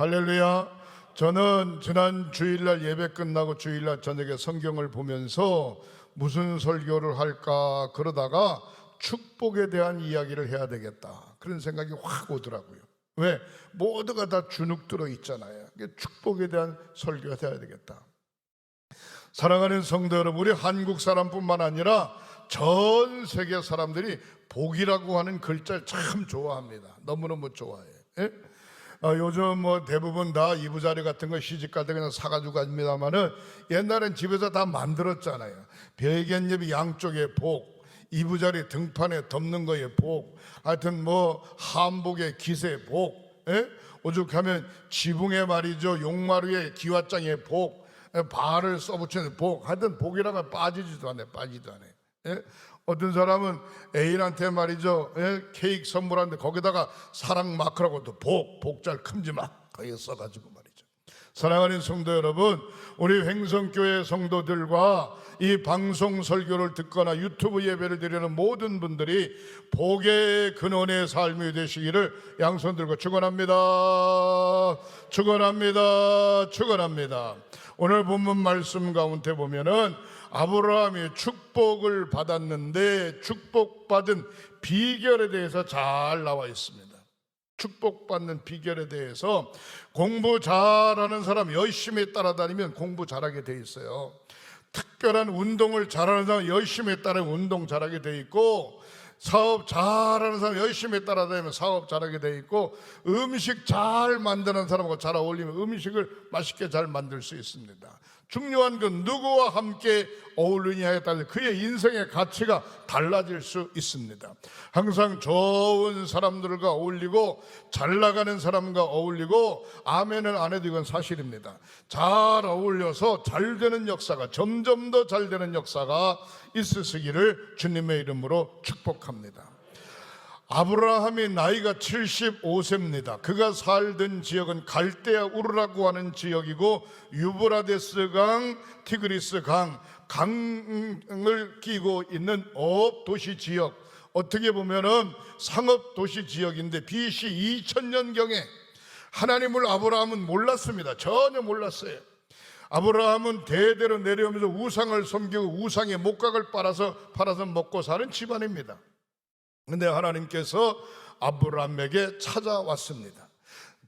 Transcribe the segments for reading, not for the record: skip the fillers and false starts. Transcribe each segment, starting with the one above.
할렐루야. 저는 지난 주일날 예배 끝나고 주일날 저녁에 성경을 보면서 무슨 설교를 할까 그러다가 축복에 대한 이야기를 해야 되겠다, 그런 생각이 확 오더라고요. 왜? 모두가 다 주눅 들어 있잖아요. 축복에 대한 설교가 돼야 되겠다. 사랑하는 성도 여러분, 우리 한국 사람뿐만 아니라 전 세계 사람들이 복이라고 하는 글자를 참 좋아합니다. 너무너무 좋아해요. 예? 요즘 대부분 다 이부자리 같은 거 시집갈 때 그냥 사가지고 갑니다만은 옛날엔 집에서 다 만들었잖아요. 베갯잎 양쪽에 복, 이부자리 등판에 덮는 거에 복, 하여튼 한복에 깃에 복, 예? 오죽하면 지붕에 말이죠, 용마루에 기와장에 복, 발을 써붙이는 복, 하여튼 복이라고 빠지지도 않아요. 예? 어떤 사람은 애인한테 말이죠, 예? 케이크 선물하는데 거기다가 사랑 마크라고 또 복잘 큼지막 거기에 써가지고 말이죠. 사랑하는 성도 여러분, 우리 횡성교회 성도들과 이 방송 설교를 듣거나 유튜브 예배를 드리는 모든 분들이 복의 근원의 삶이 되시기를 양손 들고 축원합니다. 오늘 본문 말씀 가운데 보면은 아브라함이 축복을 받았는데 축복받은 비결에 대해서 잘 나와 있습니다. 축복받는 비결에 대해서 공부 잘하는 사람 열심히 따라다니면 공부 잘하게 돼 있어요. 특별한 운동을 잘하는 사람 열심히 따라 운동 잘하게 돼 있고, 사업 잘하는 사람 열심히 따라다니면 사업 잘하게 돼 있고, 음식 잘 만드는 사람하고 잘 어울리면 음식을 맛있게 잘 만들 수 있습니다. 중요한 건 누구와 함께 어울리냐에 따라 그의 인생의 가치가 달라질 수 있습니다. 항상 좋은 사람들과 어울리고 잘 나가는 사람과 어울리고 아멘을 안 해도 이건 사실입니다. 잘 어울려서 잘 되는 역사가, 점점 더 잘 되는 역사가 있으시기를 주님의 이름으로 축복합니다. 아브라함이 나이가 75세입니다. 그가 살던 지역은 갈대아 우르라고 하는 지역이고 유브라데스 강, 티그리스 강을 끼고 있는 어업도시 지역, 어떻게 보면은 상업도시 지역인데 BC 2000년경에 하나님을 아브라함은 몰랐습니다. 전혀 몰랐어요. 아브라함은 대대로 내려오면서 우상을 섬기고 우상의 목각을 팔아서 먹고 사는 집안입니다. 근데 하나님께서 아브라함에게 찾아왔습니다.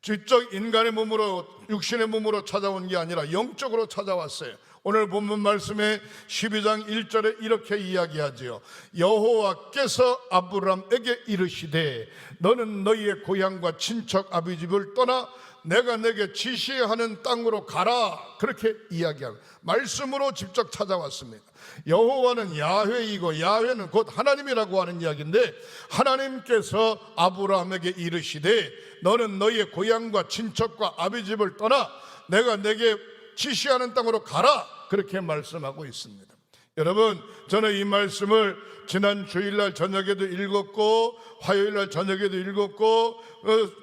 지적 인간의 몸으로, 육신의 몸으로 찾아온 게 아니라 영적으로 찾아왔어요. 오늘 본문 말씀에 12장 1절에 이렇게 이야기하지요. 여호와께서 아브라함에게 이르시되 너는 너희의 고향과 친척 아비집을 떠나 내가 내게 지시하는 땅으로 가라, 그렇게 이야기하고 말씀으로 직접 찾아왔습니다. 여호와는 야훼이고 야훼는 곧 하나님이라고 하는 이야기인데, 하나님께서 아브라함에게 이르시되 너는 너희의 고향과 친척과 아비집을 떠나 내가 내게 지시하는 땅으로 가라, 그렇게 말씀하고 있습니다. 여러분, 저는 이 말씀을 지난 주일날 저녁에도 읽었고 화요일날 저녁에도 읽었고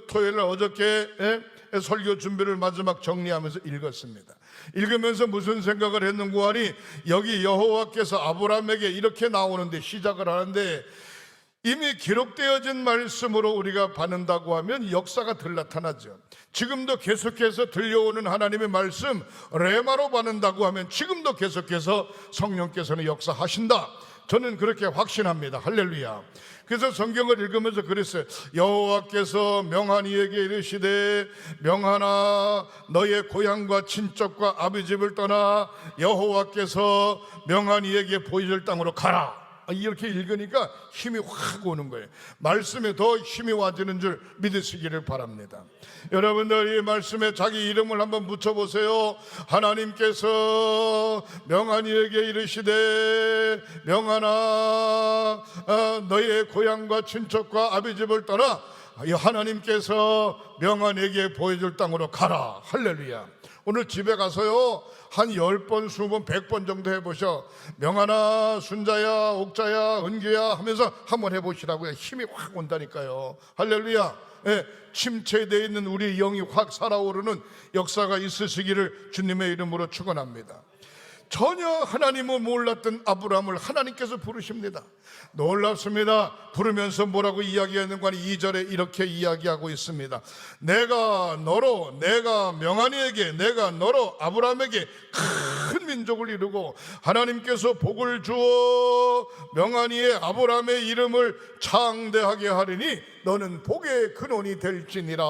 토요일날 어저께 설교 준비를 마지막 정리하면서 읽었습니다. 읽으면서 무슨 생각을 했는고 하니, 여기 여호와께서 아브라함에게 이렇게 나오는데, 시작을 하는데 이미 기록되어진 말씀으로 우리가 받는다고 하면 역사가 덜 나타나죠. 지금도 계속해서 들려오는 하나님의 말씀 레마로 받는다고 하면 지금도 계속해서 성령께서는 역사하신다, 저는 그렇게 확신합니다. 할렐루야. 그래서 성경을 읽으면서 그랬어요. 여호와께서 명한 이에게 이르시되 명하나 너의 고향과 친척과 아비집을 떠나 여호와께서 명한 이에게 보여줄 땅으로 가라. 이렇게 읽으니까 힘이 확 오는 거예요. 말씀에 더 힘이 와지는 줄 믿으시기를 바랍니다. 여러분들 이 말씀에 자기 이름을 한번 붙여보세요. 하나님께서 명한이에게 이르시되 명하나 너의 고향과 친척과 아비집을 떠나 하나님께서 명한에게 보여줄 땅으로 가라. 할렐루야. 오늘 집에 가서요 한 10번, 20번, 100번 정도 해보셔. 명하나, 순자야, 옥자야, 은규야 하면서 한번 해보시라고요. 힘이 확 온다니까요. 할렐루야. 예, 침체되어 있는 우리 영이 확 살아오르는 역사가 있으시기를 주님의 이름으로 축원합니다. 전혀 하나님을 몰랐던 아브라함을 하나님께서 부르십니다. 놀랍습니다. 부르면서 뭐라고 이야기하는 거 2절에 이렇게 이야기하고 있습니다. 내가 명하니에게, 내가 너로 아브라함에게 큰 민족을 이루고 하나님께서 복을 주어 명하니에 아브라함의 이름을 창대하게 하리니 너는 복의 근원이 될지니라.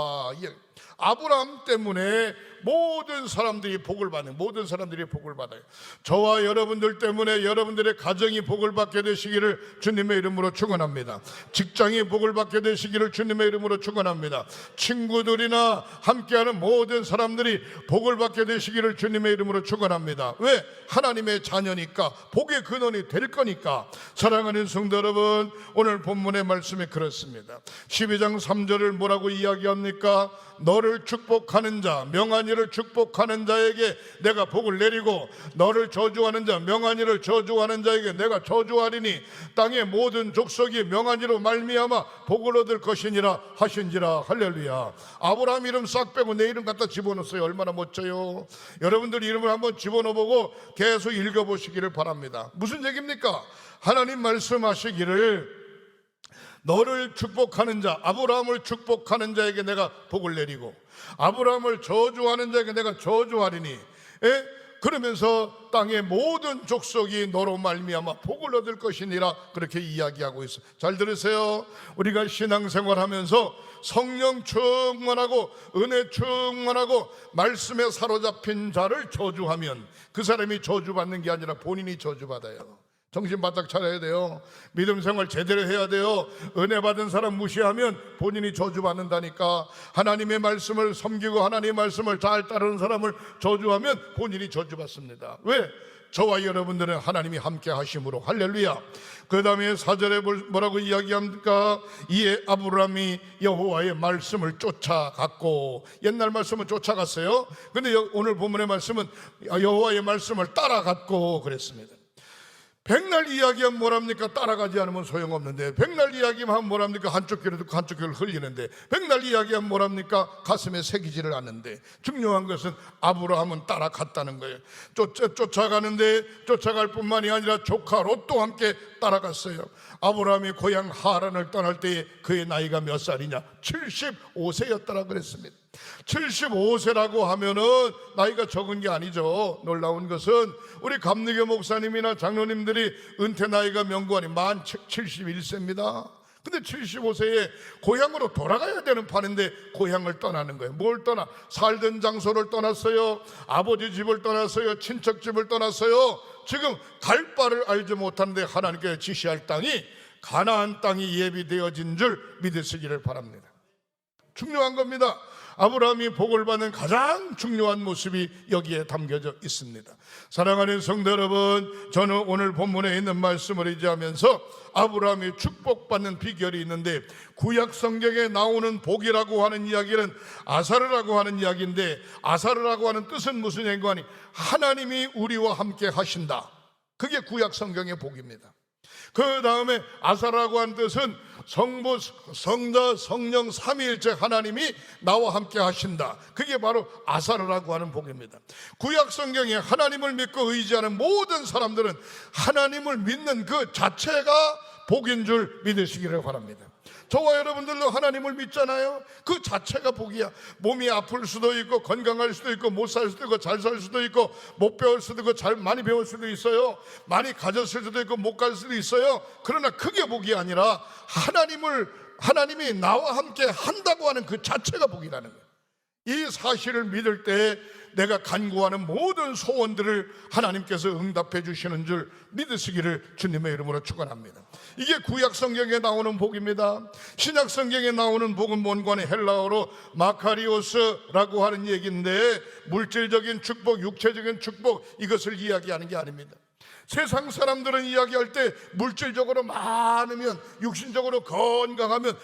아브라함 때문에 모든 사람들이 복을 받는, 모든 사람들이 복을 받아요. 저와 여러분들 때문에 여러분들의 가정이 복을 받게 되시기를 주님의 이름으로 축원합니다. 직장이 복을 받게 되시기를 주님의 이름으로 축원합니다. 친구들이나 함께하는 모든 사람들이 복을 받게 되시기를 주님의 이름으로 축원합니다. 왜? 하나님의 자녀니까, 복의 근원이 될 거니까. 사랑하는 성도 여러분, 오늘 본문의 말씀이 그렇습니다. 12장 3절을 뭐라고 이야기합니까? 너를 축복하는 자, 명하니를 축복하는 자에게 내가 복을 내리고 너를 저주하는 자, 명하니를 저주하는 자에게 내가 저주하리니 땅의 모든 족속이 명하니로 말미암아 복을 얻을 것이니라 하신지라. 할렐루야. 아브라함 이름 싹 빼고 내 이름 갖다 집어넣었어요. 얼마나 멋져요. 여러분들 이름을 한번 집어넣어보고 계속 읽어보시기를 바랍니다. 무슨 얘기입니까? 하나님 말씀하시기를 너를 축복하는 자, 아브라함을 축복하는 자에게 내가 복을 내리고 아브라함을 저주하는 자에게 내가 저주하리니, 그러면서 땅의 모든 족속이 너로 말미암아 복을 얻을 것이니라. 그렇게 이야기하고 있어요. 잘 들으세요. 우리가 신앙생활하면서 성령 충만하고 은혜 충만하고 말씀에 사로잡힌 자를 저주하면 그 사람이 저주받는 게 아니라 본인이 저주받아요. 정신 바짝 차려야 돼요. 믿음 생활 제대로 해야 돼요. 은혜 받은 사람 무시하면 본인이 저주받는다니까. 하나님의 말씀을 섬기고 하나님의 말씀을 잘 따르는 사람을 저주하면 본인이 저주받습니다. 왜? 저와 여러분들은 하나님이 함께 하심으로. 할렐루야. 그 다음에 4절에 뭐라고 이야기합니까? 이에 아브라함이 여호와의 말씀을 쫓아갔고, 옛날 말씀은 쫓아갔어요. 근데 오늘 본문의 말씀은 여호와의 말씀을 따라갔고 그랬습니다. 백날 이야기하면 뭐랍니까? 따라가지 않으면 소용없는데, 백날 이야기하면 뭐랍니까? 한쪽 귀로 듣고 한쪽 귀를 흘리는데, 백날 이야기하면 뭐랍니까? 가슴에 새기지를 않는데. 중요한 것은 아브라함은 따라갔다는 거예요. 쫓아가는데 쫓아갈 뿐만이 아니라 조카 롯도 함께 따라갔어요. 아브라함이 고향 하란을 떠날 때에 그의 나이가 몇 살이냐? 75세였더라 그랬습니다. 75세라고 하면은 나이가 적은 게 아니죠. 놀라운 것은 우리 감리교 목사님이나 장로님들이 은퇴 나이가 명구하니 만 71세입니다. 근데 75세에 고향으로 돌아가야 되는 판인데 고향을 떠나는 거예요. 뭘 떠나? 살던 장소를 떠났어요. 아버지 집을 떠났어요. 친척 집을 떠났어요. 지금 갈 바를 알지 못하는데 하나님께 지시할 땅이 가나안 땅이 예비되어진 줄 믿으시기를 바랍니다. 중요한 겁니다. 아브라함이 복을 받는 가장 중요한 모습이 여기에 담겨져 있습니다. 사랑하는 성도 여러분, 저는 오늘 본문에 있는 말씀을 의지하면서 아브라함이 축복받는 비결이 있는데, 구약 성경에 나오는 복이라고 하는 이야기는 아사르라고 하는 이야기인데, 아사르라고 하는 뜻은 무슨 얘기하니? 하나님이 우리와 함께 하신다. 그게 구약 성경의 복입니다. 그 다음에 아사라고 하는 뜻은 성부, 성자, 성령 삼위일체 하나님이 나와 함께 하신다. 그게 바로 아사르라고 하는 복입니다. 구약 성경에 하나님을 믿고 의지하는 모든 사람들은 하나님을 믿는 그 자체가 복인 줄 믿으시기를 바랍니다. 저와 여러분들도 하나님을 믿잖아요. 그 자체가 복이야. 몸이 아플 수도 있고 건강할 수도 있고 못 살 수도 있고 잘 살 수도 있고 못 배울 수도 있고 잘 많이 배울 수도 있어요. 많이 가졌을 수도 있고 못 가질 수도 있어요. 그러나 그게 복이 아니라 하나님이 나와 함께 한다고 하는 그 자체가 복이라는 거예요. 이 사실을 믿을 때 내가 간구하는 모든 소원들을 하나님께서 응답해 주시는 줄 믿으시기를 주님의 이름으로 축원합니다. 이게 구약 성경에 나오는 복입니다. 신약 성경에 나오는 복은 뭔가는 헬라어로 마카리오스라고 하는 얘기인데, 물질적인 축복, 육체적인 축복, 이것을 이야기하는 게 아닙니다. 세상 사람들은 이야기할 때 물질적으로 많으면, 육신적으로 건강하면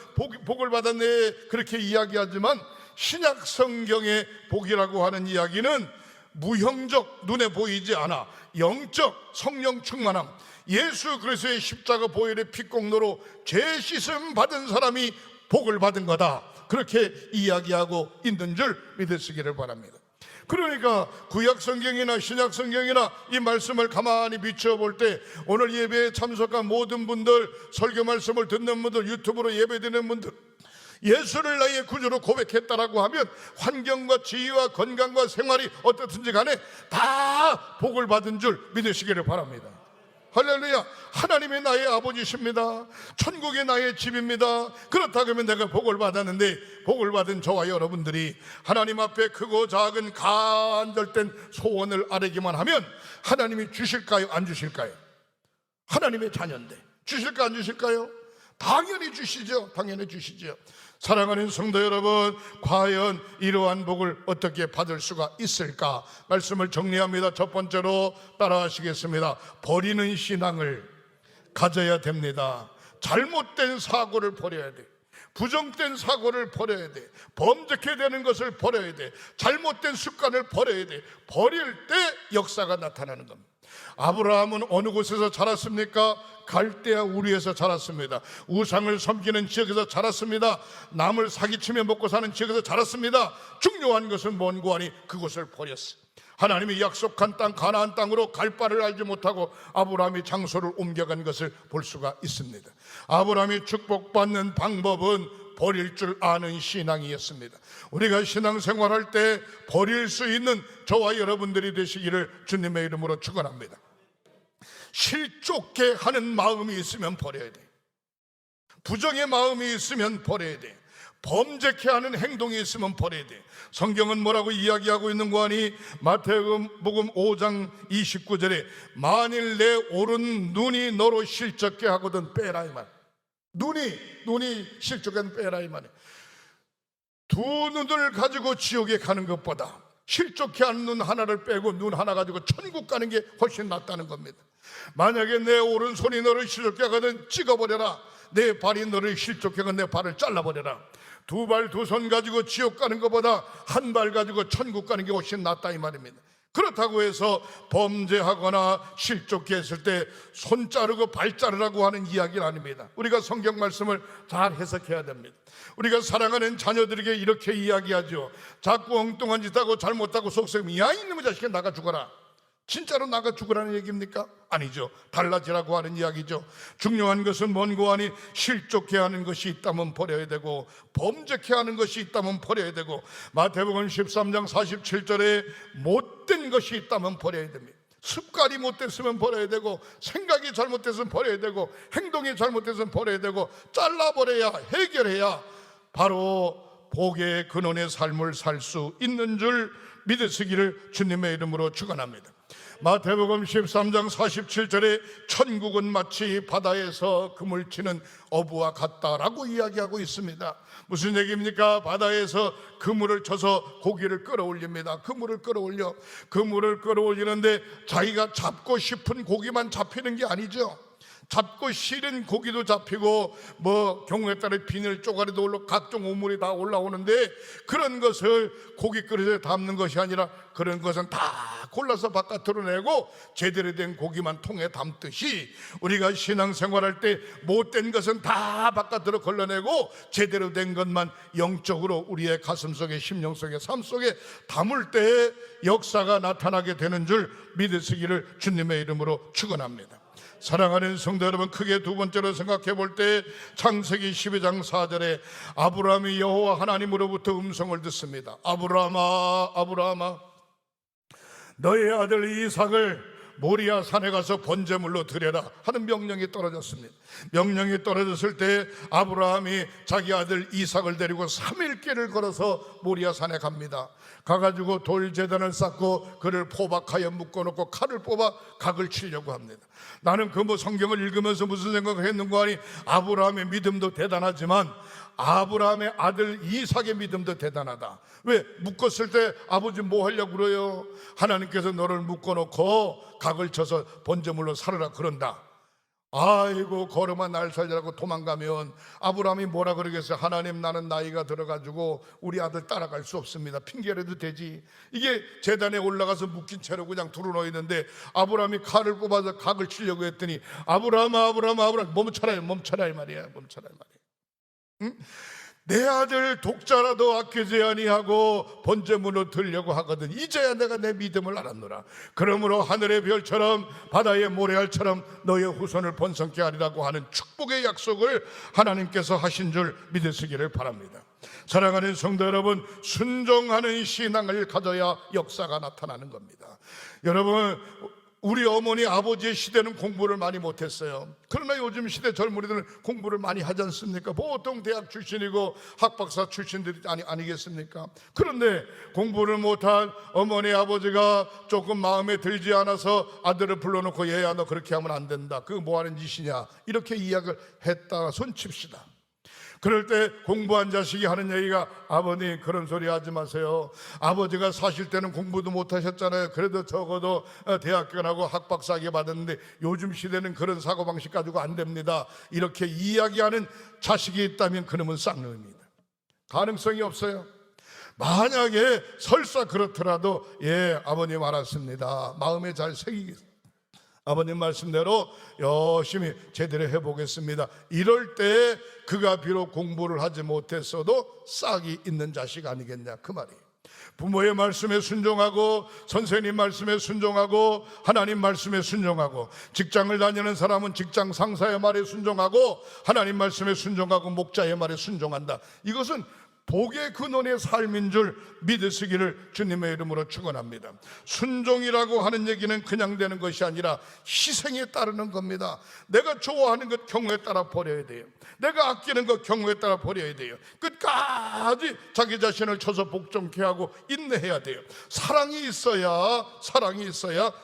복을 받았네, 그렇게 이야기하지만 신약 성경의 복이라고 하는 이야기는 무형적, 눈에 보이지 않아 영적 성령 충만함, 예수 그리스도의 십자가 보혈의 피공로로 죄 씻음 받은 사람이 복을 받은 거다, 그렇게 이야기하고 있는 줄 믿으시기를 바랍니다. 그러니까 구약 성경이나 신약 성경이나 이 말씀을 가만히 비춰볼 때 오늘 예배에 참석한 모든 분들, 설교 말씀을 듣는 분들, 유튜브로 예배 드리는 분들, 예수를 나의 구주로 고백했다라고 하면 환경과 지위와 건강과 생활이 어떻든지 간에 다 복을 받은 줄 믿으시기를 바랍니다. 할렐루야. 하나님이 나의 아버지십니다. 천국이 나의 집입니다. 그렇다고 하면 내가 복을 받았는데, 복을 받은 저와 여러분들이 하나님 앞에 크고 작은 간절된 소원을 아뢰기만 하면 하나님이 주실까요? 안 주실까요? 하나님의 자녀인데 주실까 안 주실까요? 당연히 주시죠. 당연히 주시죠. 사랑하는 성도 여러분, 과연 이러한 복을 어떻게 받을 수가 있을까? 말씀을 정리합니다. 첫 번째로 따라하시겠습니다. 버리는 신앙을 가져야 됩니다. 잘못된 사고를 버려야 돼. 부정된 사고를 버려야 돼. 범죄케 되는 것을 버려야 돼. 잘못된 습관을 버려야 돼. 버릴 때 역사가 나타나는 겁니다. 아브라함은 어느 곳에서 자랐습니까? 갈대아 우르에서 자랐습니다. 우상을 섬기는 지역에서 자랐습니다. 남을 사기치며 먹고 사는 지역에서 자랐습니다. 중요한 것은 뭔고 하니 그곳을 버렸어요. 하나님이 약속한 땅 가나안 땅으로 갈 바를 알지 못하고 아브라함이 장소를 옮겨간 것을 볼 수가 있습니다. 아브라함이 축복받는 방법은 버릴 줄 아는 신앙이었습니다. 우리가 신앙생활할 때 버릴 수 있는 저와 여러분들이 되시기를 주님의 이름으로 축원합니다. 실족해 하는 마음이 있으면 버려야 돼. 부정의 마음이 있으면 버려야 돼. 범죄케 하는 행동이 있으면 버려야 돼. 성경은 뭐라고 이야기하고 있는 거 아니? 마태복음 5장 29절에 만일 내 오른 눈이 너로 실족케 하거든 빼라 이 말. 눈이 실족한 빼라 이 말이에요. 두 눈을 가지고 지옥에 가는 것보다 실족해 하는 눈 하나를 빼고 눈 하나 가지고 천국 가는 게 훨씬 낫다는 겁니다. 만약에 내 오른손이 너를 실족해 하거든 찍어버려라. 내 발이 너를 실족해 하거든 내 발을 잘라버려라. 두 발 두 손 가지고 지옥 가는 것보다 한 발 가지고 천국 가는 게 훨씬 낫다 이 말입니다. 그렇다고 해서 범죄하거나 실족해 했을 때 손 자르고 발 자르라고 하는 이야기는 아닙니다. 우리가 성경 말씀을 잘 해석해야 됩니다. 우리가 사랑하는 자녀들에게 이렇게 이야기하죠. 자꾸 엉뚱한 짓 하고 잘못하고 속썩이면 야 이놈의 자식아 나가 죽어라. 진짜로 나가 죽으라는 얘기입니까? 아니죠. 달라지라고 하는 이야기죠. 중요한 것은 뭔고 하니 실족해 하는 것이 있다면 버려야 되고 범죄케 하는 것이 있다면 버려야 되고 마태복음 13장 47절에 못된 것이 있다면 버려야 됩니다. 습관이 못됐으면 버려야 되고 생각이 잘못됐으면 버려야 되고 행동이 잘못됐으면 버려야 되고 잘라버려야 해결해야 바로 복의 근원의 삶을 살 수 있는 줄 믿으시기를 주님의 이름으로 축원합니다. 마태복음 13장 47절에 천국은 마치 바다에서 그물 치는 어부와 같다라고 이야기하고 있습니다. 무슨 얘기입니까? 바다에서 그물을 쳐서 고기를 끌어올립니다. 그물을 끌어올리는데 자기가 잡고 싶은 고기만 잡히는 게 아니죠. 잡고 싫은 고기도 잡히고 경우에 따라 비늘 쪼가리도 올라 각종 오물이 다 올라오는데 그런 것을 고기 그릇에 담는 것이 아니라 그런 것은 다 골라서 바깥으로 내고 제대로 된 고기만 통에 담듯이 우리가 신앙생활할 때 못된 것은 다 바깥으로 걸러내고 제대로 된 것만 영적으로 우리의 가슴 속에 심령 속에 삶 속에 담을 때 역사가 나타나게 되는 줄 믿으시기를 주님의 이름으로 축원합니다. 사랑하는 성도 여러분, 크게 두 번째로 생각해 볼 때 창세기 12장 4절에 아브라함이 여호와 하나님으로부터 음성을 듣습니다. 아브라함아 아브라함아 너의 아들 이삭을 모리아 산에 가서 번제물로 드려라 하는 명령이 떨어졌습니다. 명령이 떨어졌을 때 아브라함이 자기 아들 이삭을 데리고 3일길을 걸어서 모리아 산에 갑니다. 가가지고 돌제단을 쌓고 그를 포박하여 묶어놓고 칼을 뽑아 각을 치려고 합니다. 나는 성경을 읽으면서 무슨 생각을 했는가 하니 아브라함의 믿음도 대단하지만 아브라함의 아들 이삭의 믿음도 대단하다. 왜? 묶었을 때 아버지 뭐 하려고 그래요? 하나님께서 너를 묶어놓고 각을 쳐서 번제물로 살으라 그런다. 아이고 걸음아 날 살리라고 도망가면 아브라함이 뭐라 그러겠어요? 하나님 나는 나이가 들어가지고 우리 아들 따라갈 수 없습니다. 핑계라도 되지. 이게 제단에 올라가서 묶인 채로 그냥 두루놓여 있는데 아브라함이 칼을 뽑아서 각을 치려고 했더니 아브라함 멈춰라 이 말이야. 멈춰라 이 말이야. 응? 내 아들 독자라도 아끼지 아니하고 번제물로 드리려고 하거든 이제야 내가 내 믿음을 알았노라. 그러므로 하늘의 별처럼 바다의 모래알처럼 너의 후손을 번성케 하리라고 하는 축복의 약속을 하나님께서 하신 줄 믿으시기를 바랍니다. 사랑하는 성도 여러분, 순종하는 신앙을 가져야 역사가 나타나는 겁니다. 여러분, 우리 어머니 아버지의 시대는 공부를 많이 못했어요. 그러나 요즘 시대 젊은이들은 공부를 많이 하지 않습니까? 보통 대학 출신이고 학박사 출신들이 아니겠습니까? 그런데 공부를 못한 어머니 아버지가 조금 마음에 들지 않아서 아들을 불러놓고 얘야 너 그렇게 하면 안 된다, 그거 뭐하는 짓이냐, 이렇게 이야기를 했다가 손칩시다. 그럴 때 공부한 자식이 하는 얘기가, 아버님 그런 소리 하지 마세요. 아버지가 사실 때는 공부도 못하셨잖아요. 그래도 적어도 대학교 나고 학박사학위 받았는데 요즘 시대는 그런 사고방식 가지고 안 됩니다. 이렇게 이야기하는 자식이 있다면 그놈은 쌍놈입니다. 가능성이 없어요. 만약에 설사 그렇더라도 예 아버님 알았습니다, 마음에 잘 새기겠습니다, 아버님 말씀대로 열심히 제대로 해보겠습니다, 이럴 때 그가 비록 공부를 하지 못했어도 싹이 있는 자식 아니겠냐, 그 말이에요. 부모의 말씀에 순종하고 선생님 말씀에 순종하고 하나님 말씀에 순종하고, 직장을 다니는 사람은 직장 상사의 말에 순종하고 하나님 말씀에 순종하고 목자의 말에 순종한다. 이것은 복의 근원의 삶인 줄 믿으시기를 주님의 이름으로 축원합니다. 순종이라고 하는 얘기는 그냥 되는 것이 아니라 희생에 따르는 겁니다. 내가 좋아하는 것 경우에 따라 버려야 돼요. 내가 아끼는 것 경우에 따라 버려야 돼요. 끝까지 자기 자신을 쳐서 복종케 하고 인내해야 돼요. 사랑이 있어야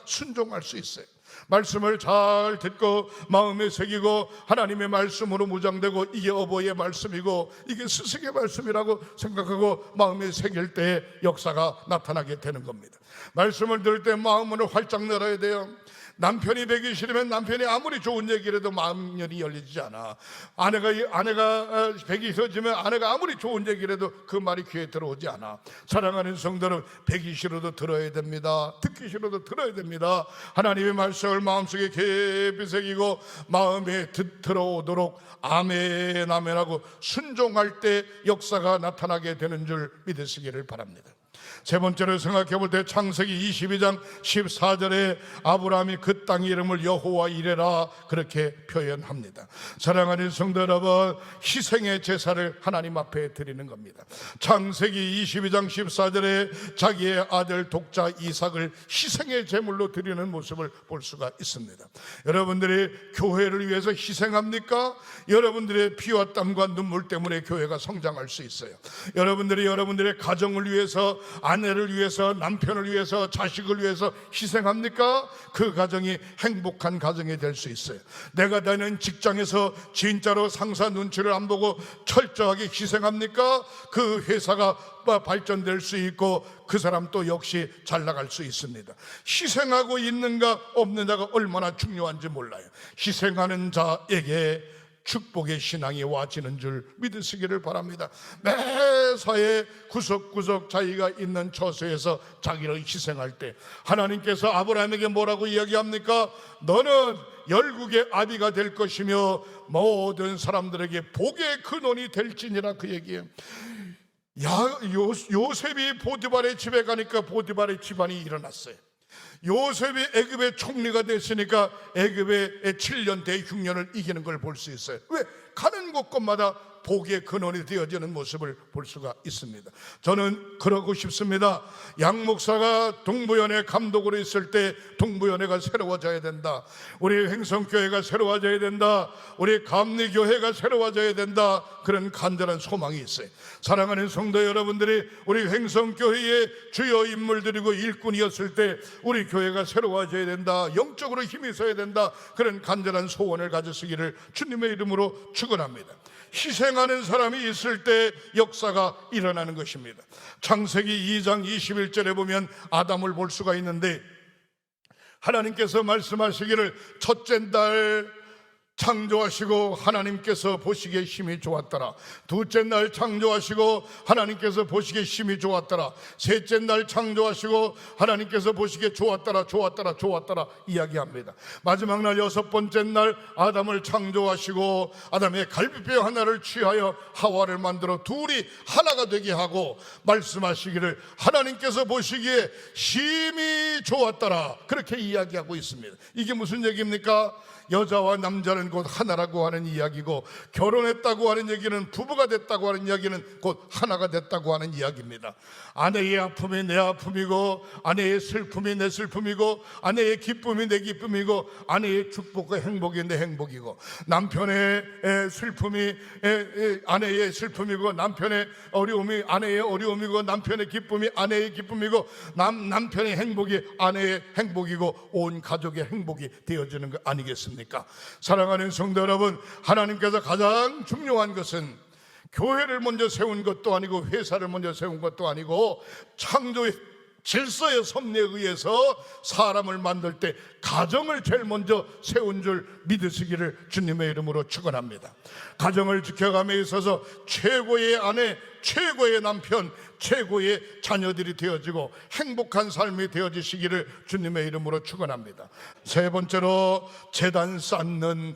순종할 수 있어요. 말씀을 잘 듣고 마음에 새기고 하나님의 말씀으로 무장되고, 이게 어버이의 말씀이고 이게 스승의 말씀이라고 생각하고 마음에 새길 때 역사가 나타나게 되는 겁니다. 말씀을 들을 때 마음을 활짝 열어야 돼요. 남편이 배기 싫으면 남편이 아무리 좋은 얘기를 해도 마음열이 열리지 않아. 아내가 배기 싫어지면 아내가 아무리 좋은 얘기를 해도 그 말이 귀에 들어오지 않아. 사랑하는 성도는 배기 싫어도 들어야 됩니다. 듣기 싫어도 들어야 됩니다. 하나님의 말씀을 마음속에 깊이 새기고 마음에 들어오도록 아멘 아멘 하고 순종할 때 역사가 나타나게 되는 줄 믿으시기를 바랍니다. 세 번째로 생각해 볼 때 창세기 22장 14절에 아브라함이 그 땅의 이름을 여호와 이레라 그렇게 표현합니다. 사랑하는 성도 여러분, 희생의 제사를 하나님 앞에 드리는 겁니다. 창세기 22장 14절에 자기의 아들 독자 이삭을 희생의 제물로 드리는 모습을 볼 수가 있습니다. 여러분들이 교회를 위해서 희생합니까? 여러분들의 피와 땀과 눈물 때문에 교회가 성장할 수 있어요. 여러분들이 여러분들의 가정을 위해서, 아내를 위해서, 남편을 위해서, 자식을 위해서 희생합니까? 그 가정이 행복한 가정이 될 수 있어요. 내가 다니는 직장에서 진짜로 상사 눈치를 안 보고 철저하게 희생합니까? 그 회사가 발전될 수 있고 그 사람 또 역시 잘 나갈 수 있습니다. 희생하고 있는가 없느냐가 얼마나 중요한지 몰라요. 희생하는 자에게 축복의 신앙이 와지는 줄 믿으시기를 바랍니다. 매사에 구석구석 자기가 있는 처소에서 자기를 희생할 때 하나님께서 아브라함에게 뭐라고 이야기합니까? 너는 열국의 아비가 될 것이며 모든 사람들에게 복의 근원이 될지니라, 그 얘기예요. 요셉이 보디발의 집에 가니까 보디발의 집안이 일어났어요. 요셉이 애굽의 총리가 됐으니까 애굽의 7년 대흉년을 이기는 걸 볼 수 있어요. 왜? 가는 곳곳마다 복의 근원이 되어지는 모습을 볼 수가 있습니다. 저는 그러고 싶습니다. 양 목사가 동부연회 감독으로 있을 때 동부연회가 새로워져야 된다. 우리 횡성교회가 새로워져야 된다. 우리 감리교회가 새로워져야 된다. 그런 간절한 소망이 있어요. 사랑하는 성도 여러분들이 우리 횡성교회의 주요 인물들이고 일꾼이었을 때 우리 교회가 새로워져야 된다. 영적으로 힘이 서야 된다. 그런 간절한 소원을 가지시기를 주님의 이름으로 축원합니다. 희생하는 사람이 있을 때 역사가 일어나는 것입니다. 창세기 2장 21절에 보면 아담을 볼 수가 있는데 하나님께서 말씀하시기를 첫째 달 창조하시고 하나님께서 보시기에 심히 좋았더라. 둘째 날 창조하시고 하나님께서 보시기에 심히 좋았더라. 셋째 날 창조하시고 하나님께서 보시기에 좋았더라, 좋았더라, 좋았더라 이야기합니다. 마지막 날 여섯 번째 날 아담을 창조하시고 아담의 갈비뼈 하나를 취하여 하와를 만들어 둘이 하나가 되게 하고 말씀하시기를 하나님께서 보시기에 심히 좋았더라, 그렇게 이야기하고 있습니다. 이게 무슨 얘기입니까? 여자와 남자는 곧 하나라고 하는 이야기고, 결혼했다고 하는 얘기는, 부부가 됐다고 하는 이야기는 곧 하나가 됐다고 하는 이야기입니다. 아내의 아픔이 내 아픔이고, 아내의 슬픔이 내 슬픔이고, 아내의 기쁨이 내 기쁨이고, 아내의 축복과 행복이 내 행복이고, 남편의 슬픔이 아내의 슬픔이고, 남편의 어려움이 아내의 어려움이고, 남편의 기쁨이 아내의 기쁨이고, 남편의 행복이 아내의 행복이고, 온 가족의 행복이 되어지는 거 아니겠습니까? 사랑하는 성도 여러분, 하나님께서 가장 중요한 것은 교회를 먼저 세운 것도 아니고 회사를 먼저 세운 것도 아니고 창조의 질서의 섭리에 의해서 사람을 만들 때 가정을 제일 먼저 세운 줄 믿으시기를 주님의 이름으로 축원합니다. 가정을 지켜감에 있어서 최고의 아내, 최고의 남편, 최고의 자녀들이 되어지고 행복한 삶이 되어지시기를 주님의 이름으로 축원합니다. 세 번째로 제단 쌓는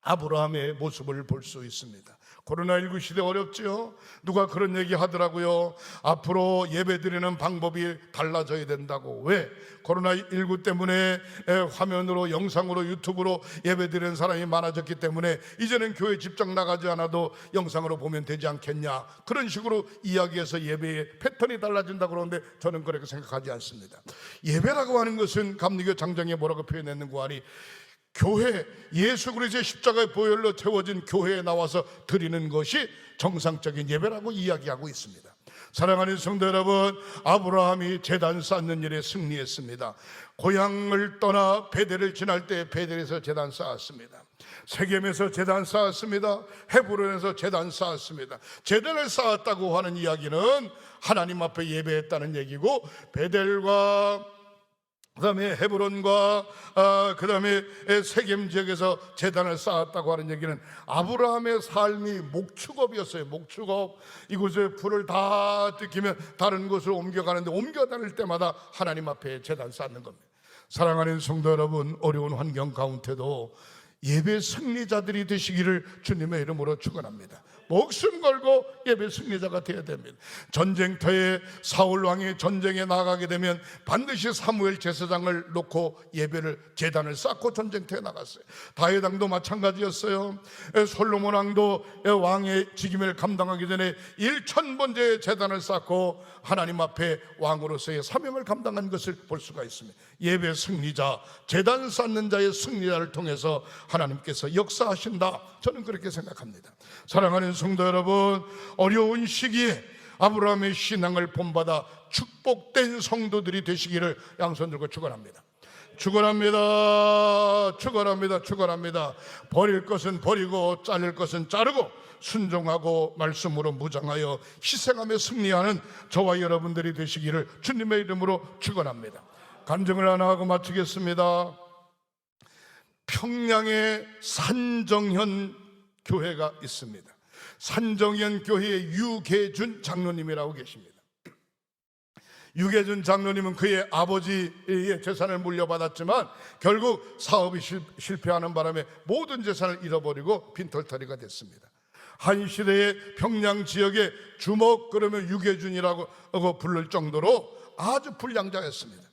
아브라함의 모습을 볼 수 있습니다. 코로나19 시대 어렵죠? 누가 그런 얘기 하더라고요. 앞으로 예배드리는 방법이 달라져야 된다고. 왜? 코로나19 때문에 화면으로, 영상으로, 유튜브로 예배드리는 사람이 많아졌기 때문에 이제는 교회 직접 나가지 않아도 영상으로 보면 되지 않겠냐, 그런 식으로 이야기해서 예배의 패턴이 달라진다고 그러는데 저는 그렇게 생각하지 않습니다. 예배라고 하는 것은 감리교 장정에 뭐라고 표현했는고 하니, 교회, 예수 그리스도의 십자가의 보혈로 채워진 교회에 나와서 드리는 것이 정상적인 예배라고 이야기하고 있습니다. 사랑하는 성도 여러분, 아브라함이 제단 쌓는 일에 승리했습니다. 고향을 떠나 베델을 지날 때 베델에서 제단 쌓았습니다. 세겜에서 제단 쌓았습니다. 헤브론에서 제단 쌓았습니다. 제단을 쌓았다고 하는 이야기는 하나님 앞에 예배했다는 얘기고, 베델과 그다음에 헤브론과 그다음에 세겜 지역에서 제단을 쌓았다고 하는 얘기는 아브라함의 삶이 목축업이었어요. 목축업. 이곳에 불을 다 뜯기면 다른 곳으로 옮겨가는데, 옮겨 다닐 때마다 하나님 앞에 제단 쌓는 겁니다. 사랑하는 성도 여러분, 어려운 환경 가운데도 예배 승리자들이 되시기를 주님의 이름으로 축원합니다. 목숨 걸고 예배 승리자가 되어야 됩니다. 전쟁터에 사울 왕이 전쟁에 나가게 되면 반드시 사무엘 제사장을 놓고 예배를, 제단을 쌓고 전쟁터에 나갔어요. 다윗 왕도 마찬가지였어요. 솔로몬 왕도 왕의 직임을 감당하기 전에 1000번째 제단을 쌓고 하나님 앞에 왕으로서의 사명을 감당한 것을 볼 수가 있습니다. 예배 승리자, 제단 쌓는 자의 승리자를 통해서 하나님께서 역사하신다, 저는 그렇게 생각합니다. 사랑하는 성도 여러분, 어려운 시기에 아브라함의 신앙을 본받아 축복된 성도들이 되시기를 양손 들고 축원합니다. 축원합니다. 축원합니다. 축원합니다. 버릴 것은 버리고 자를 것은 자르고 순종하고 말씀으로 무장하여 희생하며 승리하는 저와 여러분들이 되시기를 주님의 이름으로 축원합니다. 간증을 하나 하고 마치겠습니다. 평양에 산정현 교회가 있습니다. 산정현 교회의 유계준 장로님이라고 계십니다. 유계준 장로님은 그의 아버지의 재산을 물려받았지만 결국 사업이 실패하는 바람에 모든 재산을 잃어버리고 빈털터리가 됐습니다. 한 시대에 평양 지역에 주먹 그러면 유계준이라고 부를 정도로 아주 불량자였습니다.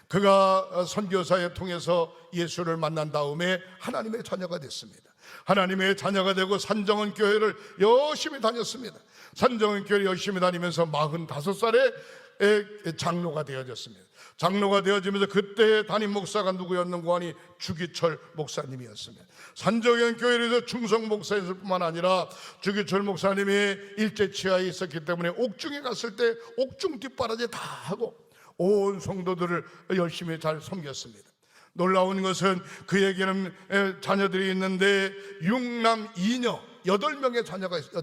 그가 선교사에 통해서 예수를 만난 다음에 하나님의 자녀가 됐습니다. 하나님의 자녀가 되고 산정은 교회를 열심히 다녔습니다. 산정은 교회를 열심히 다니면서 45살에 장로가 되어졌습니다. 장로가 되어지면서 그때 담임 목사가 누구였는고 하니 주기철 목사님이었습니다. 산정현 교회에서 충성 목사였을 뿐만 아니라 주기철 목사님이 일제치하에 있었기 때문에 옥중에 갔을 때 옥중 뒷바라지 다 하고 온 성도들을 열심히 잘 섬겼습니다. 놀라운 것은 그에게는 자녀들이 있는데 6남 2녀 8명의 자녀가 있어요.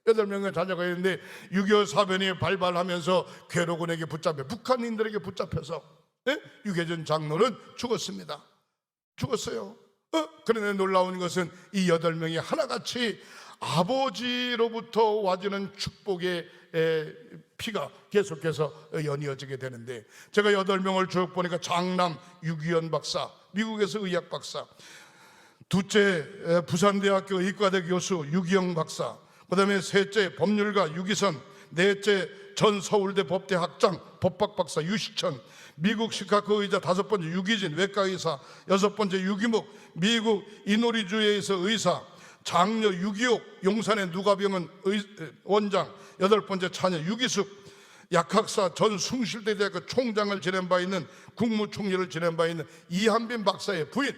8명의 자녀가 있는데 6.25 사변이 발발하면서 괴로군에게 붙잡혀 북한인들에게 붙잡혀서 유계준 장로는 죽었습니다. 죽었어요. 그런데 놀라운 것은 이 8명이 하나같이 아버지로부터 와주는 축복의 피가 계속해서 연이어지게 되는데, 제가 8명을 쭉 보니까 장남 유기현 박사, 미국에서 의학 박사, 둘째 부산대학교 의과대 교수 유기영 박사, 그 다음에 셋째 법률가 유기선, 넷째 전 서울대 법대 학장 법학 박사 유시천, 미국 시카고 의자 5번째 유기진 외과의사, 6번째 유기묵 미국 이노리주에서 의사, 장녀 유기옥 용산의 누가병원 원장, 8번째 차녀 유기숙 약학사, 전 숭실대대학교 총장을 지낸 바 있는 국무총리를 지낸 바 있는 이한빈 박사의 부인,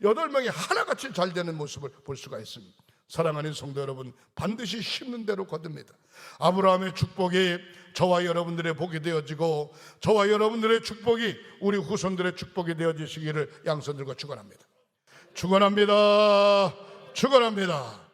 8명이 하나같이 잘 되는 모습을 볼 수가 있습니다. 사랑하는 성도 여러분, 반드시 심는 대로 거둡니다. 아브라함의 축복이 저와 여러분들의 복이 되어지고, 저와 여러분들의 축복이 우리 후손들의 축복이 되어지시기를 양손들과 축원합니다. 축원합니다. 축원합니다.